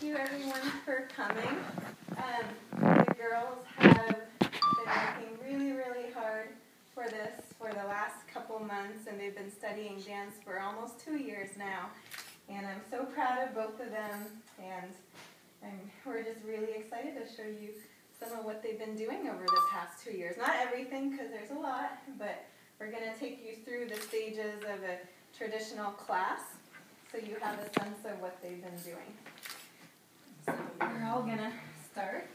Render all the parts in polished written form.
you everyone for coming. The girls have been working really, really hard for this for the last couple months, and they've been studying dance for almost 2 years now. And I'm so proud of both of them, and we're just really excited to show you some of what they've been doing over the past 2 years. Not everything, because there's a lot, but we're going to take you through the stages of a traditional class so you have a sense of what they've been doing. So we're all going to start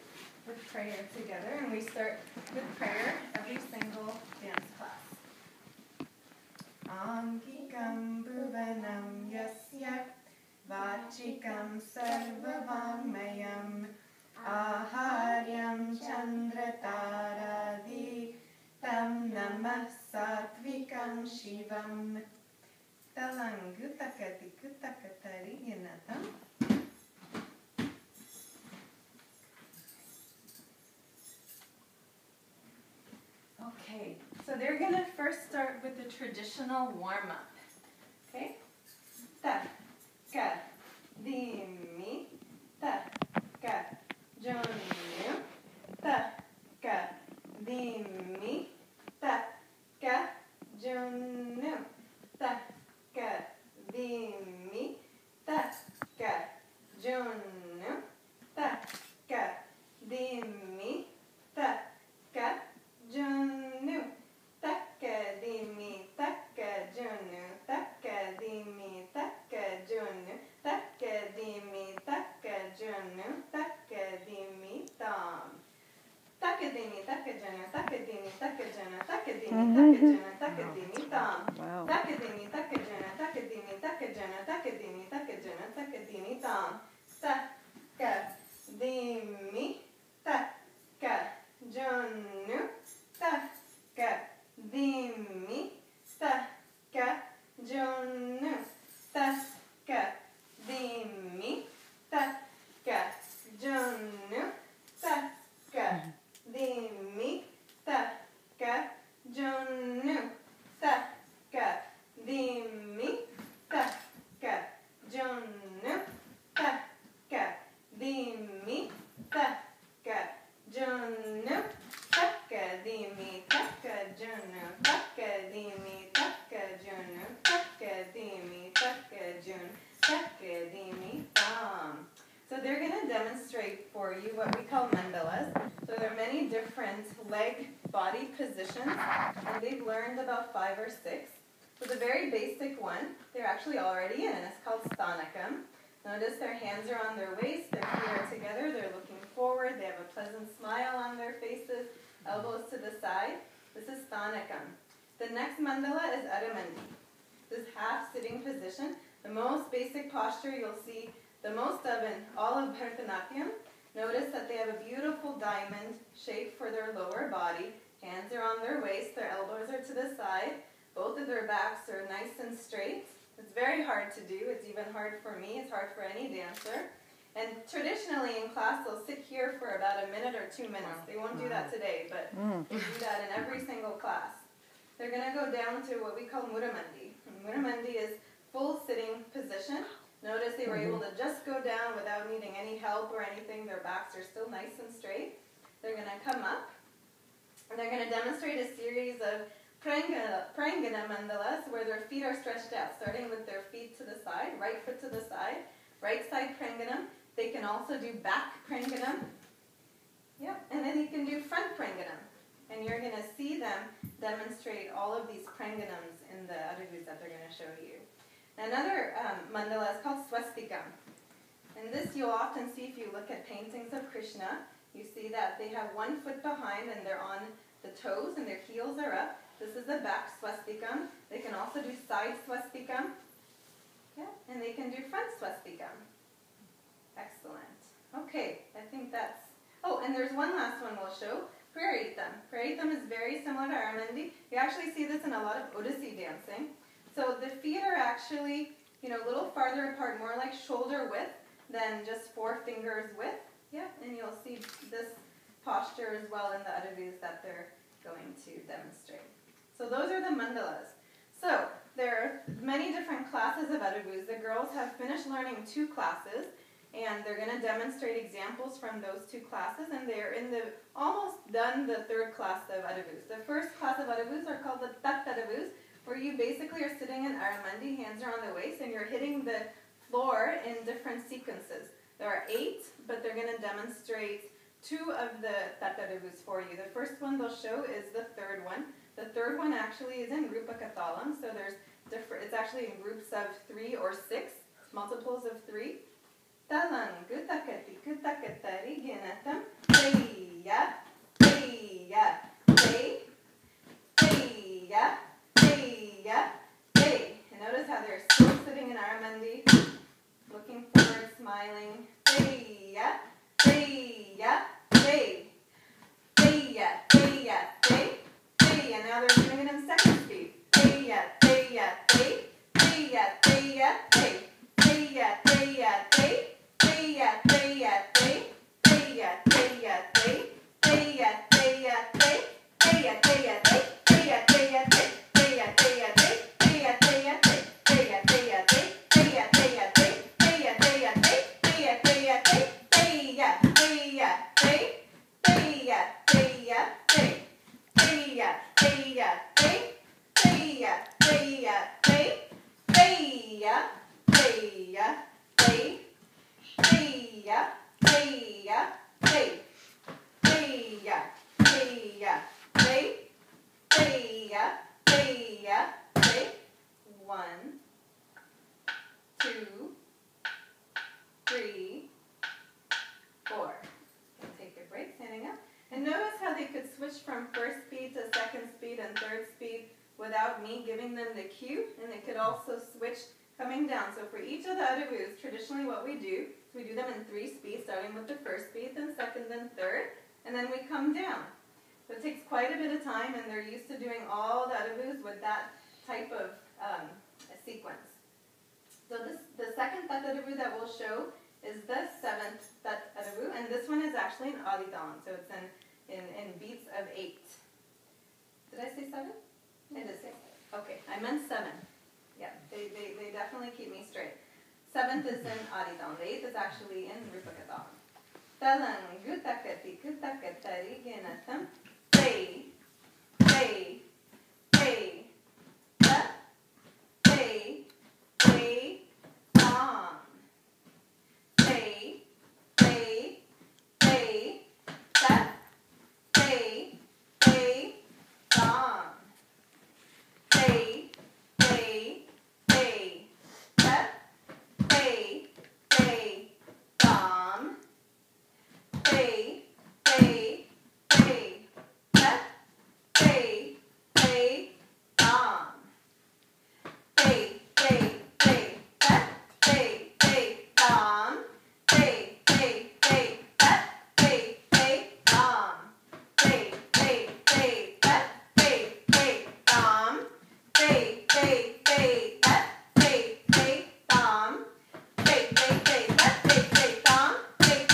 with prayer together, and we start with prayer every single dance class. Angikam bhuvanam yasya vachikam sarvavangmayam aharyam chandrataradi tam namah satvikam shivam talangu takatiku takatari yanatam. Okay, so they're going to first start with the traditional warm-up. Okay? Ta, ka, di, mi, ta, ka, jon, nu, ta, ka, di, mi, ta, ka, jon, nu, ta, ka, di, mi, ta, ka, jon, nu, ta, ka, di, mi, ta, ka, Junu, taka di mi, taka junu, taka di mi, taka junu, taka di mi, taka junu, taka di mi, tam. Taka di mi, taka junu, taka di mi, taka junu, taka di mi, taka junu, taka di mi, tam. Taka di mi, taka junu, taka di mi, taka junu, taka di mi, taka junu, taka di mi, tam. Taka di mi, taka junu. Taka di mi, taka junu, taka di mi, taka junu, taka di mi, taka junu, taka di mi, taka junu, taka di mi, taka junu. Taka di mi, taka junu, taka di mi, taka junu, taka di mi, taka junu, taka di mi, tam. So they're going to demonstrate for you what we call mandalas. So there are many different leg body positions, and they've learned about 5 or 6. So the very basic one, they're actually already in, and it's called Sthanakam. Notice their hands are on their waist, their feet are together, they're looking forward, they have a pleasant smile on their faces, elbows to the side. This is Sthanakam. The next mandala is Adamandi. This half-sitting position, the most basic posture you'll see the most of in all of Bharatanatyam. Notice that they have a beautiful diamond shape for their lower body. Hands are on their waist, their elbows are to the side. Both of their backs are nice and straight. It's very hard to do. It's even hard for me. It's hard for any dancer. And traditionally in class, they'll sit here for about a minute or 2 minutes. They won't do that today, but they do that in every single class. They're going to go down to what we call Muramandi. Muramandi is full sitting position. Notice they were able to just go down without needing any help or anything. Their backs are still nice and straight. They're going to come up, and they're going to demonstrate a series of Prangana mandalas where their feet are stretched out, starting with their feet to the side, right foot to the side, right side Pranganam. They can also do back Pranganam. Yep, and then you can do front Pranganam. And you're going to see them demonstrate all of these Pranganams in the Adagus that they're going to show you. Another mandala is called Swastikam. And this you'll often see if you look at paintings of Krishna. You see that they have one foot behind and they're on the toes and their heels are up. This is the back swastikam. They can also do side swastikam. Yeah, and they can do front swastikam. Excellent. Okay, I think that's... Oh, and there's one last one we'll show. Praritam. Praritam is very similar to Aramandi. You actually see this in a lot of Odissi dancing. So the feet are actually, a little farther apart, more like shoulder width than just 4 fingers width. Yeah, and you'll see this posture as well in the Adagus that they're going to demonstrate. So those are the mandalas. So there are many different classes of Adagus. The girls have finished learning 2 classes, And they're going to demonstrate examples from those two classes, and they're in the almost done the third class of Adavus. The first class of Adavus are called the Tat Adavus, where you basically are sitting in Aramandi, hands are on the waist, and you're hitting the floor in different sequences. There are 8, but they're going to demonstrate 2 of the Tat Adavus for you. The first one they'll show is the third one. The third one actually is in Rupa Katalam, so it's actually in groups of 3 or 6, multiples of 3. Talang gutakati kutakatari ginatam teya teya te teya teya te. And notice how they're still sitting in Aramandi, looking forward, smiling. Teya teya te teya teya te te. And now they're doing it in second speed. Teya teya te teya teya te teya teya te. Teya, teya, te, teya, teya, te, teya, teya, te, teya, teya, te, teya, teya, te, teya, teya, te, teya, teya, te, teya, teya, te, teya, teya, te, teya, teya, te, teya, teya, te, teya, teya, te, teya, teya, te, teya, teya, te, teya, teya, te, teya, teya, te. Teya, teya, te. Teya, teya, te. Teya, teya, te. 1, 2, 3, 4. Take a break, standing up. And notice how they could switch from first speed to second speed and third speed without me giving them the cue. And they could also switch coming down. So for each of the Adavus, traditionally what we do is we do them in 3 speeds, starting with the first speed, then second, then third, and then we come down. So it takes quite a bit of time, and they're used to doing all the Adavus with that type of sequence. So the second Tat Adavu that we'll show is the 7th Tat Adavu, and this one is actually in Adidan, so it's in beats of 8. Did I say 7? I did say 7. Okay, I meant 7. Yeah, they definitely keep me straight. 7th is in Adidan. The 8th is actually in Rupa Katalam. Talang gutakati kutakatari ginatam te te te ta te te tam te te te ta te te tam te te te ta te te tam te te te ta te te tam te te te ta te te tam te te te ta te te tam te te te ta te te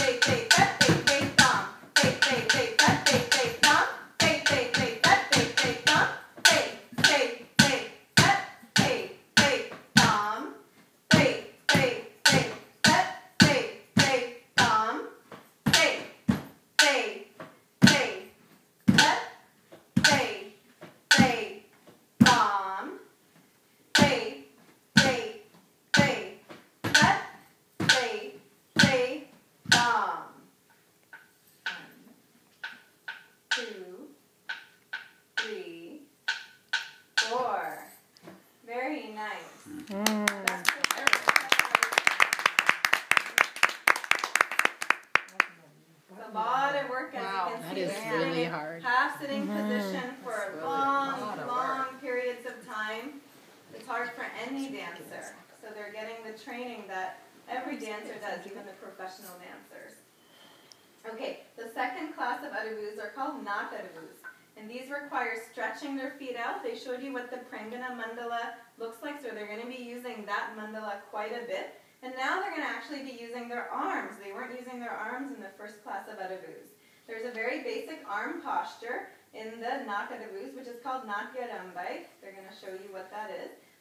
tam te te te ta te te tam te te te ta te te tam te te te ta te te tam te te te ta te te tam te te te ta te te tam te te te ta te te tam te te te ta te te tam te te te ta te te tam te te te ta te te tam. 1, 2, 3, 4. Very nice. That's a lot of work, as Wow, you can that see. is They're really sitting in hard. half sitting position for That's really a long, lot of long periods of time. It's hard for any dancer. So they're getting the training that every dancer does, even the professional dancers. Okay, the second class of Adavus are called Nat Adavus. And these require stretching their feet out. They showed you what the Prangana mandala looks like, so they're going to be using that mandala quite a bit. And now they're going to actually be using their arms. They weren't using their arms in the first class of Adavus. There's a very basic arm posture in the Nat Adavus, which is called Natya Rambai. They're going to show you what that is.